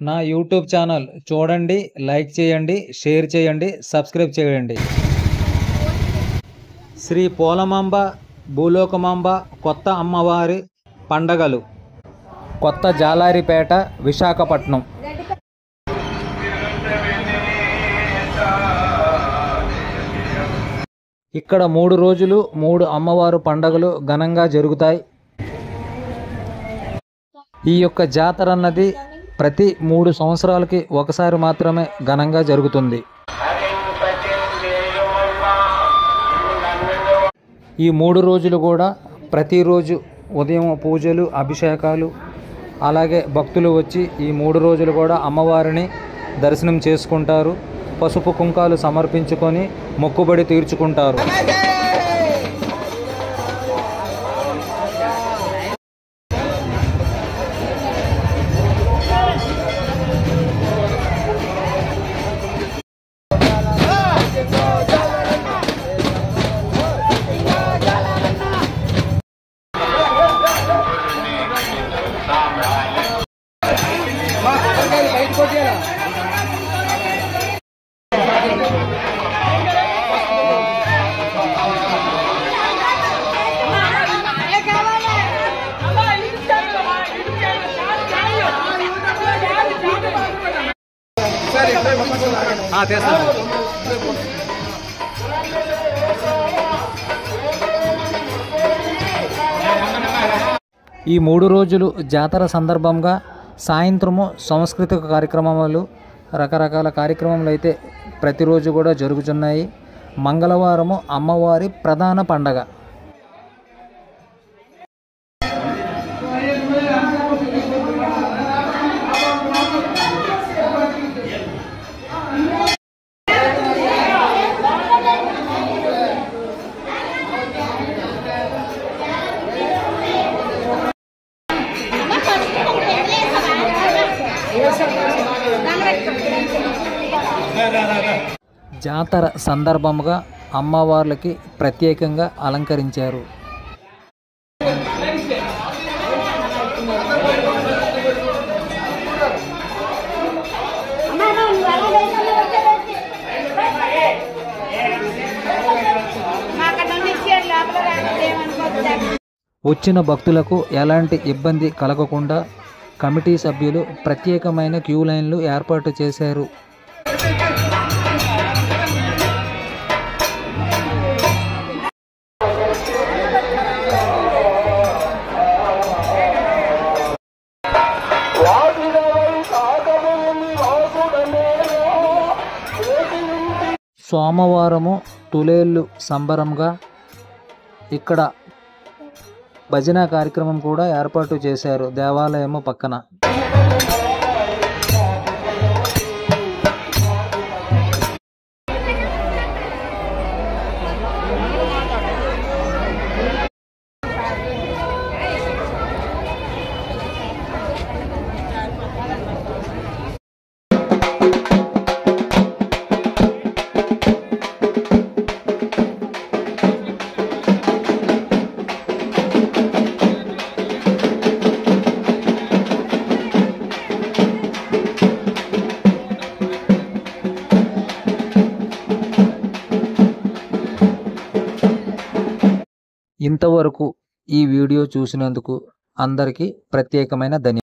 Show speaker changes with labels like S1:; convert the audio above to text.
S1: నా YouTube channel చూడండి, like చేయండి, షేర్ చేయండి, సబ్స్క్రైబ్ చేయండి. శ్రీ పోలమాంబ భూలోకమాంబ కొత్త అమ్మవారి పండగలు, కొత్త జాలారిపేట, విశాఖపట్నం. ఇక్కడ 3 రోజులు 3 అమ్మవారు పండగలు ఘనంగా జరుగుతాయి. ఈ యొక్క జాతర అన్నది ప్రతి 3 సంవత్సరాలకి ఒకసారి మాత్రమే ఘనంగా జరుగుతుంది. ఈ 3 రోజులు కూడా ప్రతిరోజు ఉదయం పూజలు, అభిషేకాలు, అలాగే భక్తులు వచ్చి ఈ 3 రోజులు కూడా అమ్మవారిని దర్శనం చేసుకుంటారు. పసుపు కుంకాలు సమర్పించుకొని మొక్కుబడి తీర్చుకుంటారు. ఈ 3 రోజులు జాతర సందర్భంగా సాయంత్రము సాంస్కృతిక కార్యక్రమాలు, రకరకాల కార్యక్రమాలు అయితే ప్రతిరోజు కూడా జరుగుతున్నాయి. మంగళవారము అమ్మవారి ప్రధాన పండగ. జాతర సందర్భంగా అమ్మవార్లకి ప్రత్యేకంగా అలంకరించారు. వచ్చిన భక్తులకు ఎలాంటి ఇబ్బంది కలగకుండా కమిటీ సభ్యులు ప్రత్యేకమైన క్యూ లైన్లు ఏర్పాటు చేశారు. సోమవారము తులేళ్ళు సంబరంగా ఇక్కడ భజన కార్యక్రమం కూడా ఏర్పాటు చేశారు దేవాలయము పక్కన. ఇంతవరకు ఈ వీడియో చూసినందుకు అందరికీ ప్రత్యేకమైన ధన్యవాదాలు.